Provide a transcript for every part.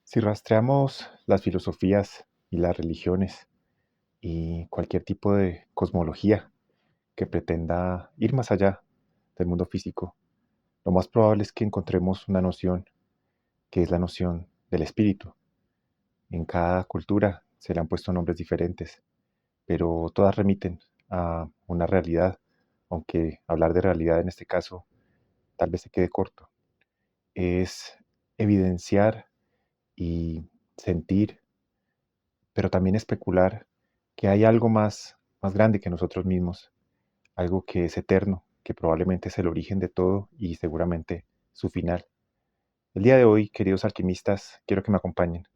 Si rastreamos las filosofías y las religiones y cualquier tipo de cosmología que pretenda ir más allá del mundo físico, lo más probable es que encontremos una noción que es la noción del espíritu. En cada cultura se le han puesto nombres diferentes, pero todas remiten a una realidad, aunque hablar de realidad en este caso tal vez se quede corto. Es evidenciar y sentir, pero también especular que hay algo más grande que nosotros mismos, algo que es eterno, que probablemente es el origen de todo y seguramente su final. El día de hoy, queridos alquimistas, quiero que me acompañen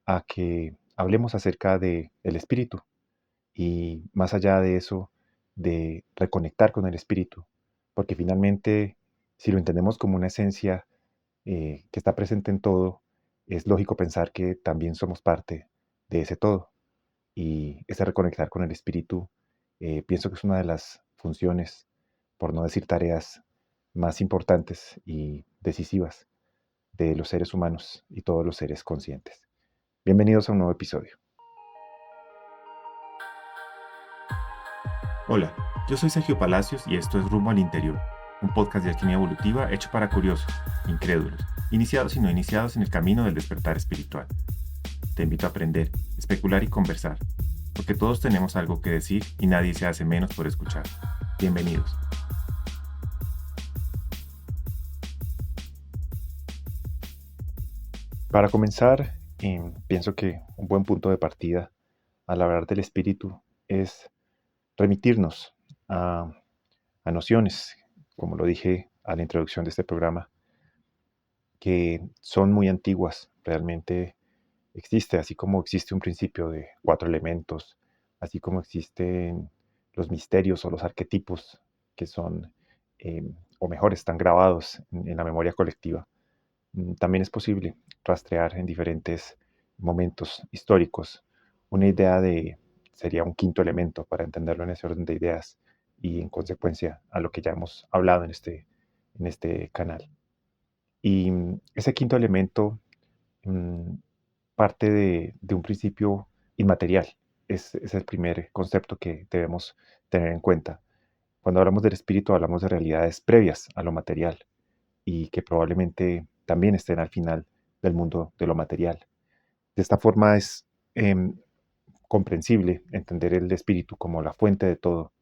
a que hablemos acerca de el espíritu y más allá de eso, de reconectar con el espíritu, porque finalmente, si lo entendemos como una esencia que está presente en todo, es lógico pensar que también somos parte de ese todo. Y ese reconectar con el espíritu, pienso que es una de las funciones, por no decir tareas, más importantes y decisivas de los seres humanos y todos los seres conscientes. Bienvenidos a un nuevo episodio. Hola, yo soy Sergio Palacios y esto es Rumbo al Interior, un podcast de alquimia evolutiva hecho para curiosos, incrédulos, iniciados y no iniciados en el camino del despertar espiritual. Te invito a aprender, especular y conversar, porque todos tenemos algo que decir y nadie se hace menos por escuchar. Bienvenidos. Para comenzar, pienso que un buen punto de partida al hablar del espíritu es remitirnos a, a nociones, como lo dije a la introducción de este programa, que son muy antiguas. Realmente existe, así como existe un principio de cuatro elementos, así como existen los misterios o los arquetipos que son, eh, o mejor, están grabados en la memoria colectiva. También es posible rastrear en diferentes momentos históricos una idea de, sería un quinto elemento para entenderlo en ese orden de ideas y en consecuencia a lo que ya hemos hablado en este canal. Y ese quinto elemento mm, parte de un principio inmaterial. Es el primer concepto que debemos tener en cuenta. Cuando hablamos del espíritu hablamos de realidades previas a lo material y que probablemente también estén al final del mundo de lo material. De esta forma es em, comprensible entender el espíritu como la fuente de todo,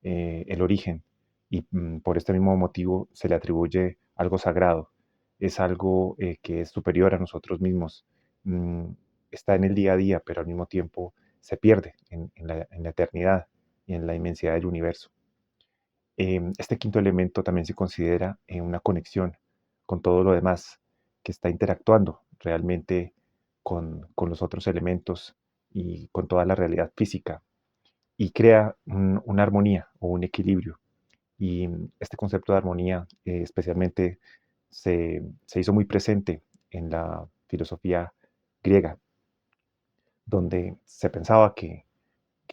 el origen, y por este mismo motivo se le atribuye algo sagrado, es algo que es superior a nosotros mismos, mm, está en el día a día, pero al mismo tiempo se pierde en la eternidad y en la inmensidad del universo. Este quinto elemento también se considera una conexión con todo lo demás que está interactuando realmente con los otros elementos y con toda la realidad física y crea una armonía o un equilibrio. Y este concepto de armonía especialmente se hizo muy presente en la filosofía griega, donde se pensaba que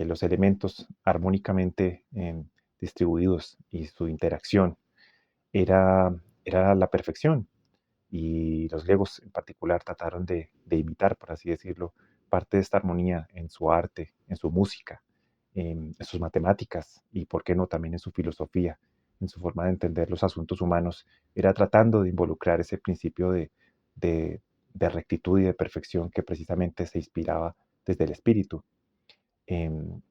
los elementos armónicamente distribuidos y su interacción era, era la perfección. Y los griegos en particular trataron de imitar, por así decirlo, parte de esta armonía en su arte, en su música, en sus matemáticas y, por qué no, también en su filosofía, en su forma de entender los asuntos humanos. Era tratando de involucrar ese principio de, de rectitud y de perfección que precisamente se inspiraba desde el espíritu. Em,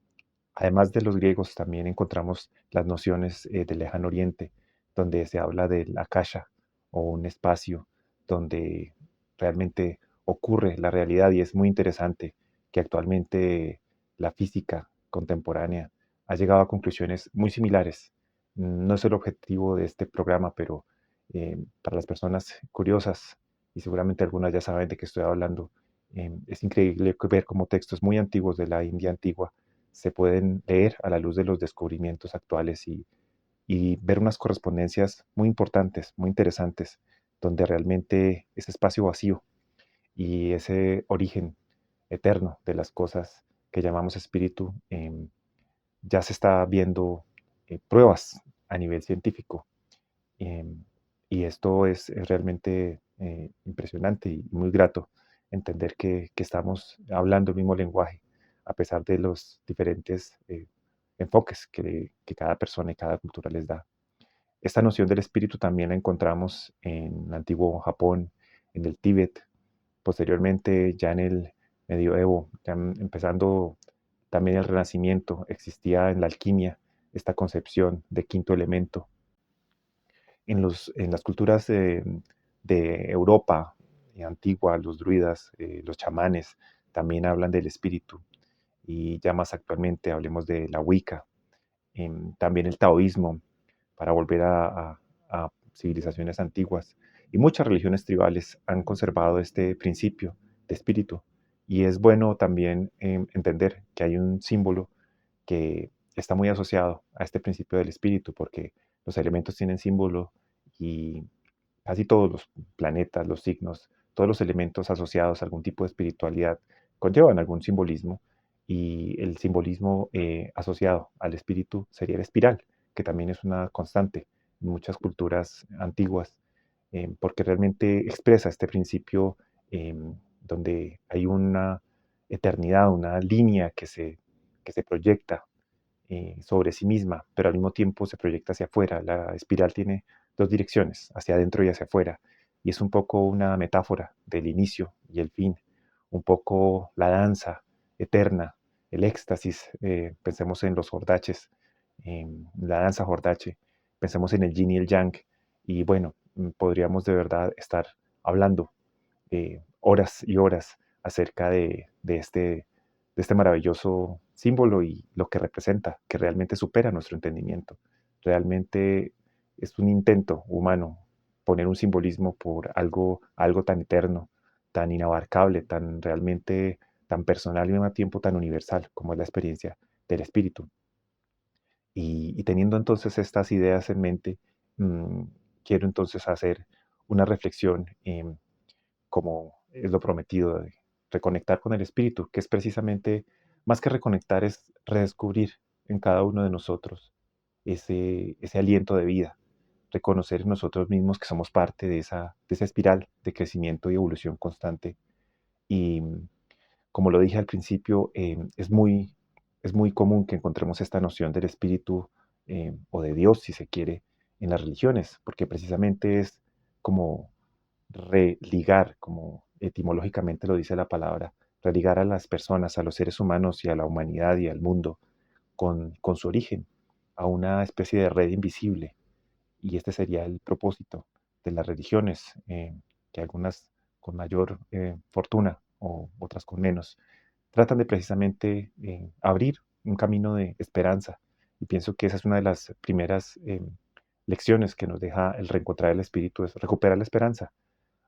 Además de los griegos, también encontramos las nociones del lejano oriente, donde se habla del akasha o un espacio donde realmente ocurre la realidad y es muy interesante que actualmente la física contemporánea ha llegado a conclusiones muy similares. No es el objetivo de este programa, pero para las personas curiosas, y seguramente algunas ya saben de qué estoy hablando, es increíble ver cómo textos muy antiguos de la India antigua se pueden leer a la luz de los descubrimientos actuales y ver unas correspondencias muy importantes, muy interesantes, donde realmente ese espacio vacío y ese origen eterno de las cosas que llamamos espíritu, ya se está viendo pruebas a nivel científico. em, y esto es realmente impresionante y muy grato entender que estamos hablando el mismo lenguaje, a pesar de los diferentes enfoques que cada persona y cada cultura les da. Esta noción del espíritu también la encontramos en el antiguo Japón, en el Tíbet, posteriormente ya en el medioevo, ya empezando también el Renacimiento, existía en la alquimia esta concepción de quinto elemento. En las culturas de Europa antigua, los druidas, los chamanes, también hablan del espíritu. Y ya más actualmente hablemos de la Wicca, también el taoísmo, para volver a civilizaciones antiguas. Y muchas religiones tribales han conservado este principio de espíritu. Y es bueno también entender que hay un símbolo que está muy asociado a este principio del espíritu, porque los elementos tienen símbolo y casi todos los planetas, los signos, todos los elementos asociados a algún tipo de espiritualidad conllevan algún simbolismo, y el simbolismo asociado al espíritu sería la espiral, que también es una constante en muchas culturas antiguas, porque realmente expresa este principio donde hay una eternidad, una línea que se proyecta sobre sí misma, pero al mismo tiempo se proyecta hacia afuera. La espiral tiene dos direcciones, hacia adentro y hacia afuera, y es un poco una metáfora del inicio y el fin, un poco la danza eterna, el éxtasis. Pensemos en los jordaches, en la danza jordache, pensemos en el yin y el yang, y bueno, podríamos de verdad estar hablando horas y horas acerca de este maravilloso símbolo y lo que representa, que realmente supera nuestro entendimiento. Realmente es un intento humano poner un simbolismo por algo tan eterno, tan inabarcable, tan realmente tan personal y al mismo tiempo tan universal como es la experiencia del espíritu. Y teniendo entonces estas ideas en mente, mmm, quiero entonces hacer una reflexión como es lo prometido, de reconectar con el espíritu, que es precisamente, más que reconectar, es redescubrir en cada uno de nosotros ese aliento de vida, reconocer en nosotros mismos que somos parte de esa espiral de crecimiento y evolución constante. Y como lo dije al principio, es muy común que encontremos esta noción del espíritu o de Dios, si se quiere, en las religiones, porque precisamente es como religar, como etimológicamente lo dice la palabra, religar a las personas, a los seres humanos y a la humanidad y al mundo con su origen, a una especie de red invisible. Y este sería el propósito de las religiones, que algunas con mayor fortuna o otras con menos, tratan de precisamente abrir un camino de esperanza. Y pienso que esa es una de las primeras lecciones que nos deja el reencontrar el espíritu, es recuperar la esperanza.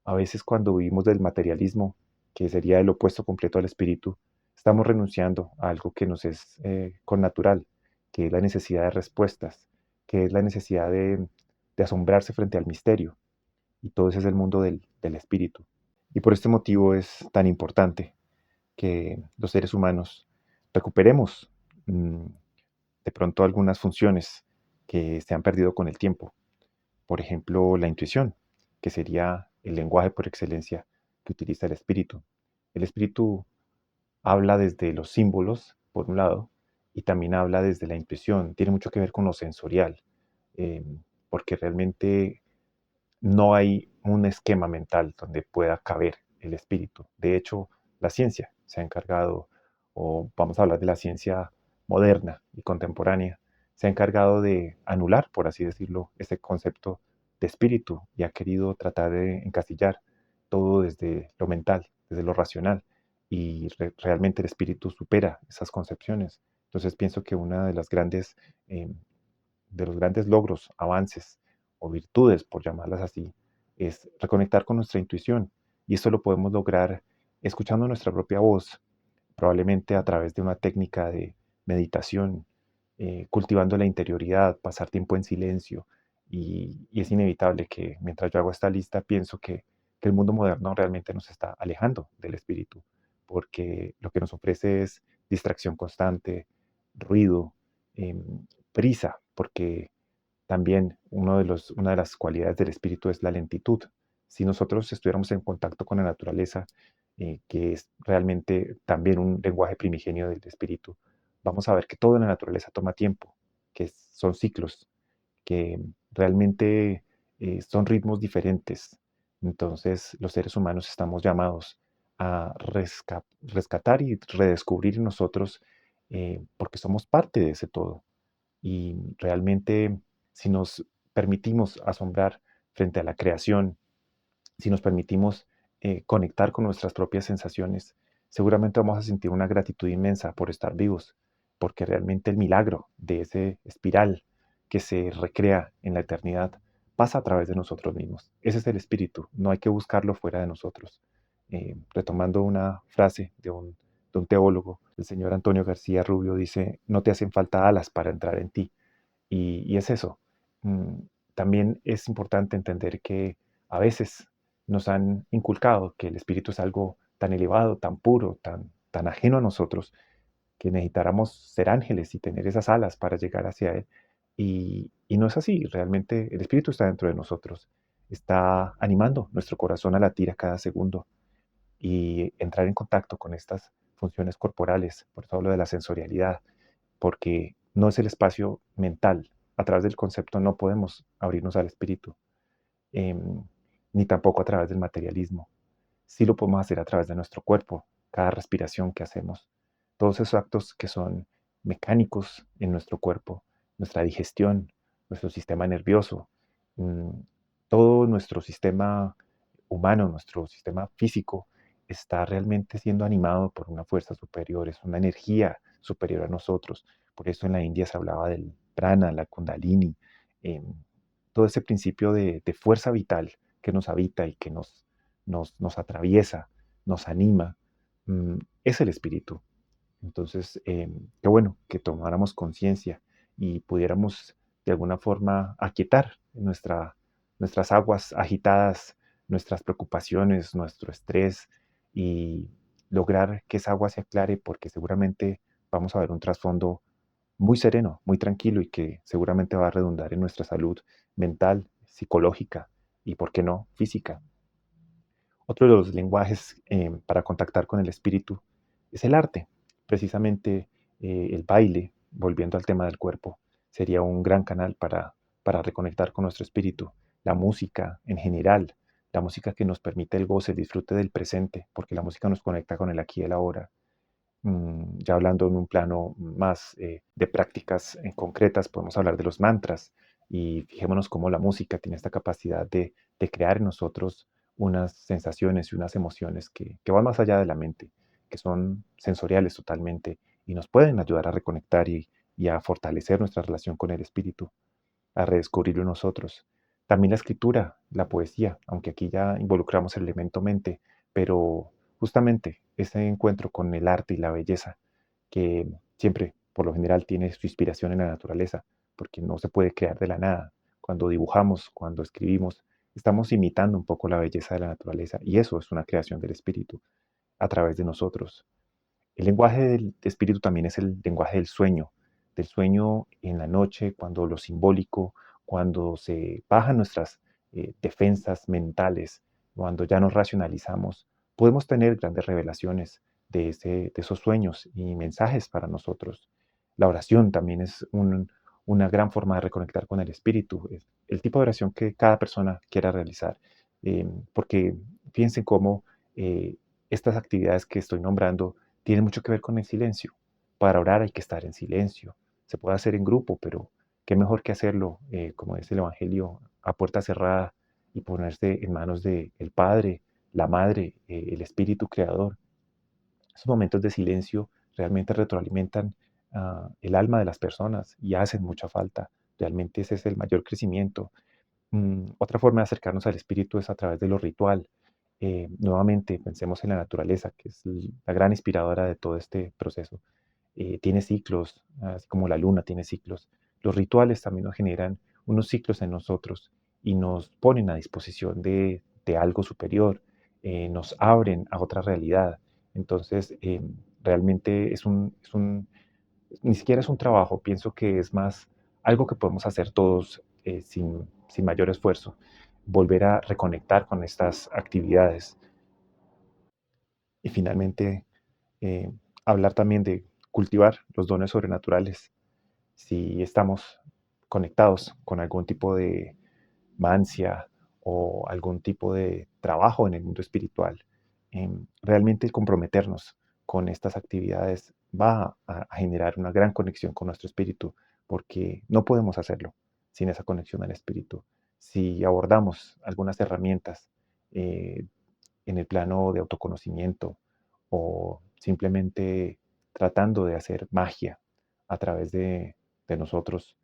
A veces cuando vivimos del materialismo, que sería el opuesto completo al espíritu, estamos renunciando a algo que nos es connatural, que es la necesidad de respuestas, que es la necesidad de asombrarse frente al misterio. Y todo ese es el mundo del espíritu. Y por este motivo es tan importante que los seres humanos recuperemos de pronto algunas funciones que se han perdido con el tiempo. Por ejemplo, la intuición, que sería el lenguaje por excelencia que utiliza el espíritu. El espíritu habla desde los símbolos, por un lado, y también habla desde la intuición. Tiene mucho que ver con lo sensorial, eh, porque realmente no hay un esquema mental donde pueda caber el espíritu. De hecho, la ciencia se ha encargado, o vamos a hablar de la ciencia moderna y contemporánea, se ha encargado de anular, por así decirlo, ese concepto de espíritu, y ha querido tratar de encasillar todo desde lo mental, desde lo racional, y realmente el espíritu supera esas concepciones. Entonces pienso que una eh, de los grandes logros, avances o virtudes, por llamarlas así, es reconectar con nuestra intuición. Y esto lo podemos lograr escuchando nuestra propia voz, probablemente a través de una técnica de meditación, cultivando la interioridad, pasar tiempo en silencio. Y es inevitable que mientras yo hago esta lista pienso que el mundo moderno realmente nos está alejando del espíritu, porque lo que nos ofrece es distracción constante, ruido, prisa, porque también una de las cualidades del espíritu es la lentitud. Si nosotros estuviéramos en contacto con la naturaleza, que es realmente también un lenguaje primigenio del espíritu, vamos a ver que todo en la naturaleza toma tiempo, que son ciclos, que realmente son ritmos diferentes. Entonces los seres humanos estamos llamados a rescatar y redescubrir en nosotros porque somos parte de ese todo. Y realmente si nos permitimos asombrar frente a la creación, si nos permitimos conectar con nuestras propias sensaciones, seguramente vamos a sentir una gratitud inmensa por estar vivos, porque realmente el milagro de ese espiral que se recrea en la eternidad pasa a través de nosotros mismos. Ese es el espíritu, no hay que buscarlo fuera de nosotros. Retomando una frase de un teólogo, el señor Antonio García Rubio dice, no te hacen falta alas para entrar en ti. Y es eso. Mm, También es importante entender que a veces nos han inculcado que el espíritu es algo tan elevado, tan puro, tan ajeno a nosotros, que necesitáramos ser ángeles y tener esas alas para llegar hacia él. Y no es así. Realmente el espíritu está dentro de nosotros. Está animando nuestro corazón a latir a cada segundo y entrar en contacto con estas funciones corporales. Por eso hablo de la sensorialidad, porque no es el espacio mental. A través del concepto no podemos abrirnos al espíritu, em, ni tampoco a través del materialismo. Sí lo podemos hacer a través de nuestro cuerpo, cada respiración que hacemos, todos esos actos que son mecánicos en nuestro cuerpo, nuestra digestión, nuestro sistema nervioso, mm, todo nuestro sistema humano, nuestro sistema físico, está realmente siendo animado por una fuerza superior, es una energía superior a nosotros. Por eso en la India se hablaba del prana, la kundalini, em, todo ese principio de fuerza vital que nos habita y que nos atraviesa, nos anima, es el espíritu. Entonces, qué bueno que tomáramos conciencia y pudiéramos de alguna forma aquietar nuestras aguas agitadas, nuestras preocupaciones, nuestro estrés y lograr que esa agua se aclare porque seguramente vamos a ver un trasfondo muy sereno, muy tranquilo y que seguramente va a redundar en nuestra salud mental, psicológica y, ¿por qué no?, física. Otro de los lenguajes para contactar con el espíritu es el arte. Precisamente el baile, volviendo al tema del cuerpo, sería un gran canal para reconectar con nuestro espíritu. La música en general, la música que nos permite el goce, el disfrute del presente, porque la música nos conecta con el aquí y el ahora. Ya hablando en un plano más de prácticas en concretas, podemos hablar de los mantras y fijémonos cómo la música tiene esta capacidad de crear en nosotros unas sensaciones y unas emociones que van más allá de la mente, que son sensoriales totalmente y nos pueden ayudar a reconectar y a fortalecer nuestra relación con el espíritu, a redescubrirlo en nosotros. También la escritura, la poesía, aunque aquí ya involucramos el elemento mente, pero justamente ese encuentro con el arte y la belleza, que siempre, por lo general, tiene su inspiración en la naturaleza, porque no se puede crear de la nada. Cuando dibujamos, cuando escribimos, estamos imitando un poco la belleza de la naturaleza y eso es una creación del espíritu a través de nosotros. El lenguaje del espíritu también es el lenguaje del sueño en la noche, cuando lo simbólico, cuando se bajan nuestras defensas mentales, cuando ya nos racionalizamos, podemos tener grandes revelaciones de esos sueños y mensajes para nosotros. La oración también es una gran forma de reconectar con el espíritu, es el tipo de oración que cada persona quiera realizar, porque piensen cómo estas actividades que estoy nombrando tiene mucho que ver con el silencio. Para orar hay que estar en silencio. Se puede hacer en grupo, pero qué mejor que hacerlo, como dice el Evangelio, a puerta cerrada y ponerse en manos del Padre, la Madre, el Espíritu Creador. Esos momentos de silencio realmente retroalimentan el alma de las personas y hacen mucha falta. Realmente ese es el mayor crecimiento. Otra forma de acercarnos al espíritu es a través de lo ritual. Nuevamente, pensemos en la naturaleza, que es la gran inspiradora de todo este proceso. Tiene ciclos, así como la luna tiene ciclos. Los rituales también nos generan unos ciclos en nosotros y nos ponen a disposición de algo superior, nos abren a otra realidad. Entonces, realmente ni siquiera es un trabajo, pienso que es más algo que podemos hacer todos sin mayor esfuerzo, volver a reconectar con estas actividades. Y finalmente, eh, hablar también de cultivar los dones sobrenaturales. Si estamos conectados con algún tipo de mancia o algún tipo de trabajo en el mundo espiritual, realmente el comprometernos con estas actividades va a generar una gran conexión con nuestro espíritu, porque no podemos hacerlo sin esa conexión al espíritu. Si abordamos algunas herramientas eh, en el plano de autoconocimiento o simplemente tratando de hacer magia a través de nosotros,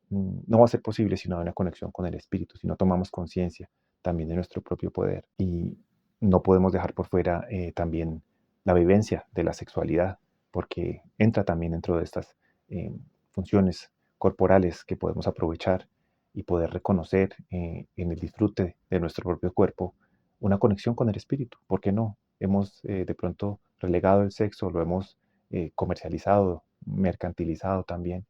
no va a ser posible si no hay una conexión con el espíritu, si no tomamos conciencia también de nuestro propio poder. Y no podemos dejar por fuera también la vivencia de la sexualidad, porque entra también dentro de estas eh, funciones corporales que podemos aprovechar y poder reconocer en el disfrute de nuestro propio cuerpo una conexión con el espíritu. ¿Por qué no? Hemos de pronto relegado el sexo, lo hemos comercializado, mercantilizado también,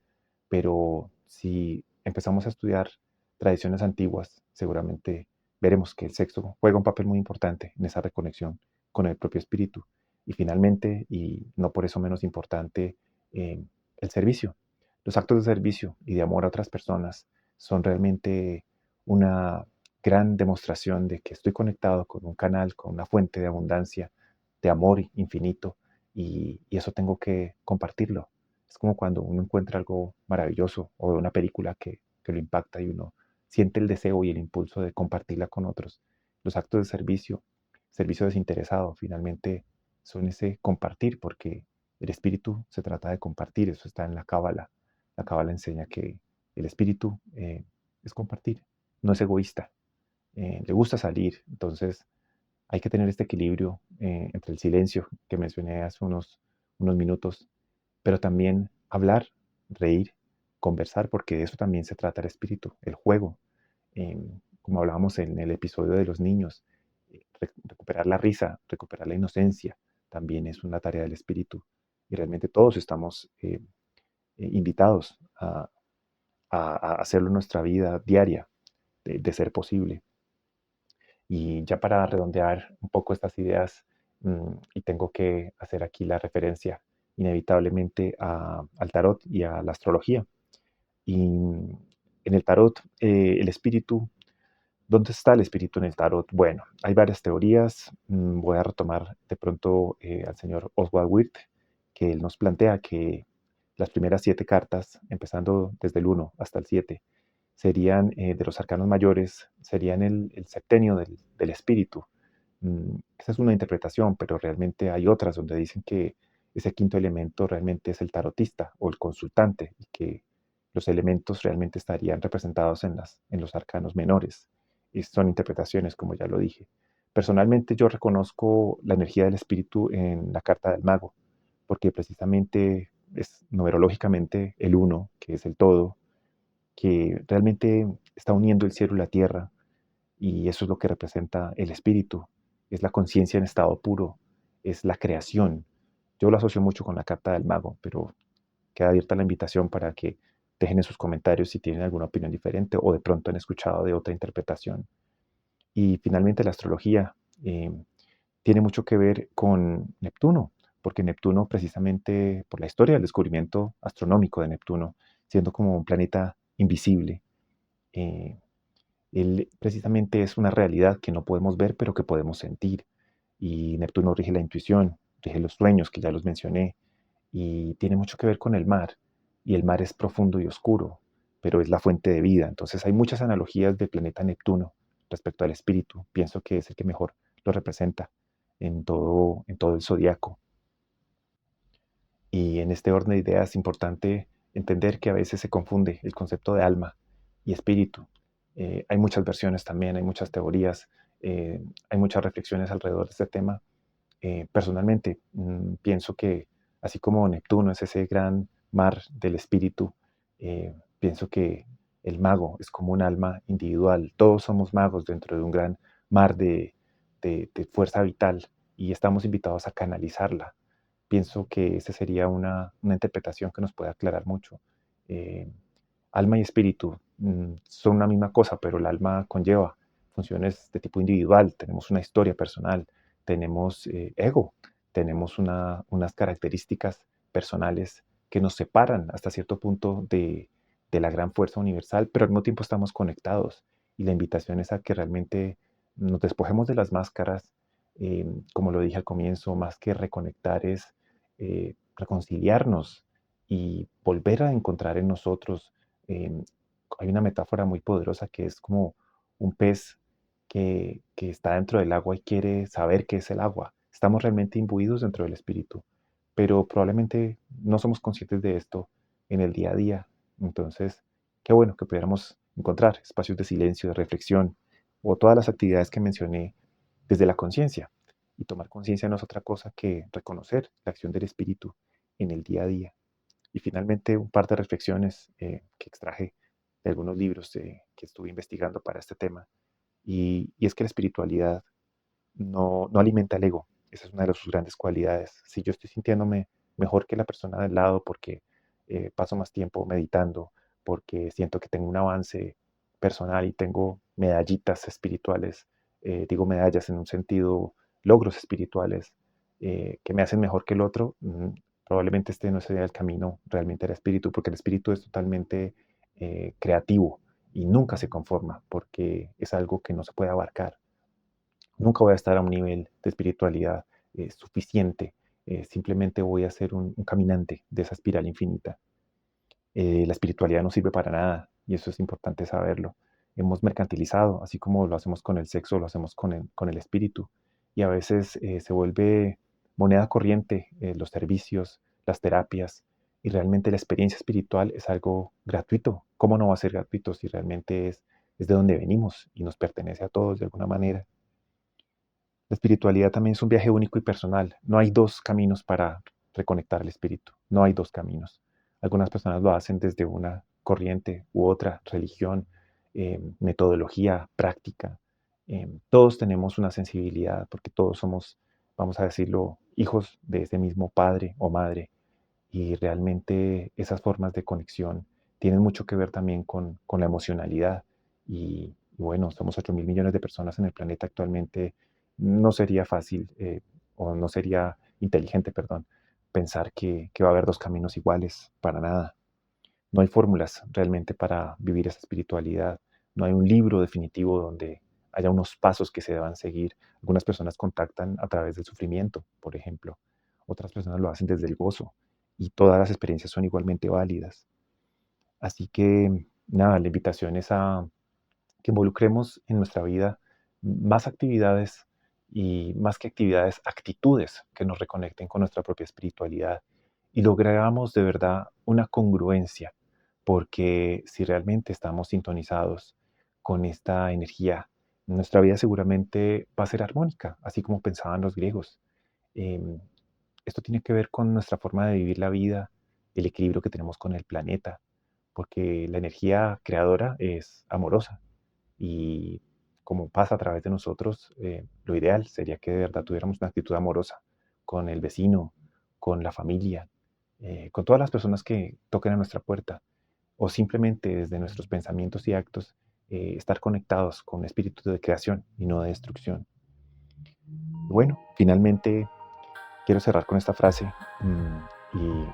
pero si empezamos a estudiar tradiciones antiguas, seguramente veremos que el sexo juega un papel muy importante en esa reconexión con el propio espíritu. Y finalmente, y no por eso menos importante, el servicio. Los actos de servicio y de amor a otras personas son realmente una gran demostración de que estoy conectado con un canal, con una fuente de abundancia, de amor infinito, y eso tengo que compartirlo. Es como cuando uno encuentra algo maravilloso o una película que lo impacta y uno siente el deseo y el impulso de compartirla con otros. Los actos de servicio, servicio desinteresado, finalmente son ese compartir, porque el espíritu se trata de compartir, eso está en la Cábala. La Cábala enseña que el espíritu es compartir, no es egoísta, le gusta salir, entonces hay que tener este equilibrio entre el silencio que mencioné hace unos minutos, pero también hablar, reír, conversar, porque de eso también se trata el espíritu, el juego. Como hablábamos en el episodio de los niños, recuperar la risa, recuperar la inocencia, también es una tarea del espíritu. Y realmente todos estamos invitados a hacerlo en nuestra vida diaria, de ser posible. Y ya para redondear un poco estas ideas, y tengo que hacer aquí la referencia inevitablemente al tarot y a la astrología. Y en el tarot, el espíritu, ¿dónde está el espíritu en el tarot? Bueno, hay varias teorías. Voy a retomar de pronto al señor Oswald Wirth, que él nos plantea que las primeras 7 cartas, empezando desde el 1 hasta el 7, serían de los arcanos mayores, serían el septenio del espíritu. Esa es una interpretación, pero realmente hay otras donde dicen que ese quinto elemento realmente es el tarotista o el consultante y que los elementos realmente estarían representados en los arcanos menores. Y son interpretaciones, como ya lo dije. Personalmente yo reconozco la energía del espíritu en la carta del mago, porque precisamente es numerológicamente el uno, que es el todo, que realmente está uniendo el cielo y la tierra, y eso es lo que representa el espíritu, es la conciencia en estado puro, es la creación. Yo lo asocio mucho con la carta del mago, pero queda abierta la invitación para que dejen en sus comentarios si tienen alguna opinión diferente o de pronto han escuchado de otra interpretación. Y finalmente la astrología tiene mucho que ver con Neptuno, porque Neptuno precisamente por la historia del descubrimiento astronómico de Neptuno, siendo como un planeta invisible, eh, él precisamente es una realidad que no podemos ver, pero que podemos sentir. Y Neptuno rige la intuición, rige los sueños, que ya los mencioné, y tiene mucho que ver con el mar. Y el mar es profundo y oscuro, pero es la fuente de vida. Entonces hay muchas analogías del planeta Neptuno respecto al espíritu. Pienso que es el que mejor lo representa en todo el zodiaco. Y en este orden de ideas es importante entender que a veces se confunde el concepto de alma y espíritu. Hay muchas versiones también, hay muchas teorías, hay muchas reflexiones alrededor de este tema. Personalmente, pienso que así como Neptuno es ese gran mar del espíritu, pienso que el mago es como un alma individual. Todos somos magos dentro de un gran mar de fuerza vital y estamos invitados a canalizarla. Pienso que esa sería una interpretación que nos puede aclarar mucho. Eh, Alma y espíritu son una misma cosa, pero el alma conlleva funciones de tipo individual. Tenemos una historia personal, tenemos ego, tenemos unas características personales que nos separan hasta cierto punto de la gran fuerza universal, pero al mismo tiempo estamos conectados. Y la invitación es a que realmente nos despojemos de las máscaras. Como lo dije al comienzo, más que reconectar es reconciliarnos y volver a encontrar en nosotros. eh, Hay una metáfora muy poderosa que es como un pez que está dentro del agua y quiere saber qué es el agua. Estamos realmente imbuidos dentro del espíritu, pero probablemente no somos conscientes de esto en el día a día. Entonces, qué bueno que pudiéramos encontrar espacios de silencio, de reflexión, o todas las actividades que mencioné desde la conciencia. Y tomar conciencia no es otra cosa que reconocer la acción del espíritu en el día a día. Y finalmente, un par de reflexiones que extraje de algunos libros que estuve investigando para este tema. Y es que la espiritualidad no alimenta el ego. Esa es una de sus grandes cualidades. Si yo estoy sintiéndome mejor que la persona del lado porque paso más tiempo meditando, porque siento que tengo un avance personal y tengo medallitas espirituales, digo medallas en un sentido, logros espirituales que me hacen mejor que el otro, probablemente este no sería el camino realmente al espíritu, porque el espíritu es totalmente creativo y nunca se conforma, porque es algo que no se puede abarcar. Nunca voy a estar a un nivel de espiritualidad suficiente. Simplemente voy a ser un caminante de esa espiral infinita. La espiritualidad no sirve para nada y eso es importante saberlo. Hemos mercantilizado, así como lo hacemos con el sexo, lo hacemos con el espíritu. Y a veces se vuelve moneda corriente los servicios, las terapias, y realmente la experiencia espiritual es algo gratuito. ¿Cómo no va a ser gratuito si realmente es de donde venimos y nos pertenece a todos de alguna manera? La espiritualidad también es un viaje único y personal. No hay dos caminos para reconectar el espíritu. No hay dos caminos. Algunas personas lo hacen desde una corriente u otra, religión, metodología, práctica. Todos tenemos una sensibilidad porque todos somos, vamos a decirlo, hijos de ese mismo padre o madre. Y realmente esas formas de conexión tienen mucho que ver también con la emocionalidad. Y bueno, somos 8.000 millones de personas en el planeta actualmente. No sería fácil o no sería inteligente, perdón, pensar que va a haber dos caminos iguales, para nada. No hay fórmulas realmente para vivir esa espiritualidad. No hay un libro definitivo donde haya unos pasos que se deban seguir. Algunas personas contactan a través del sufrimiento, por ejemplo. Otras personas lo hacen desde el gozo. Y todas las experiencias son igualmente válidas. Así que, nada, la invitación es a que involucremos en nuestra vida más actividades y más que actividades, actitudes que nos reconecten con nuestra propia espiritualidad y logramos de verdad una congruencia, porque si realmente estamos sintonizados con esta energía, nuestra vida seguramente va a ser armónica, así como pensaban los griegos. Em, Esto tiene que ver con nuestra forma de vivir la vida, el equilibrio que tenemos con el planeta, porque la energía creadora es amorosa y como pasa a través de nosotros, lo ideal sería que de verdad tuviéramos una actitud amorosa con el vecino, con la familia, con todas las personas que toquen a nuestra puerta, o simplemente desde nuestros pensamientos y actos estar conectados con un espíritu de creación y no de destrucción. Y bueno, finalmente quiero cerrar con esta frase y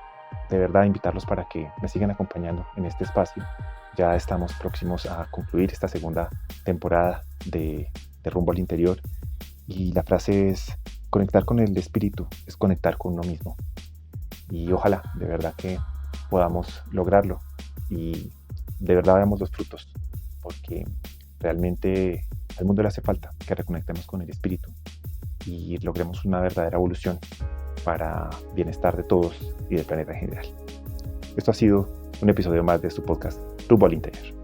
de verdad invitarlos para que me sigan acompañando en este espacio. Ya estamos próximos a concluir esta segunda temporada de Rumbo al Interior y la frase es: conectar con el espíritu es conectar con uno mismo. Y ojalá de verdad que podamos lograrlo y de verdad veamos los frutos, porque realmente al mundo le hace falta que reconectemos con el espíritu y logremos una verdadera evolución para bienestar de todos y del planeta en general. Esto ha sido un episodio más de su podcast Rumbo al Interior.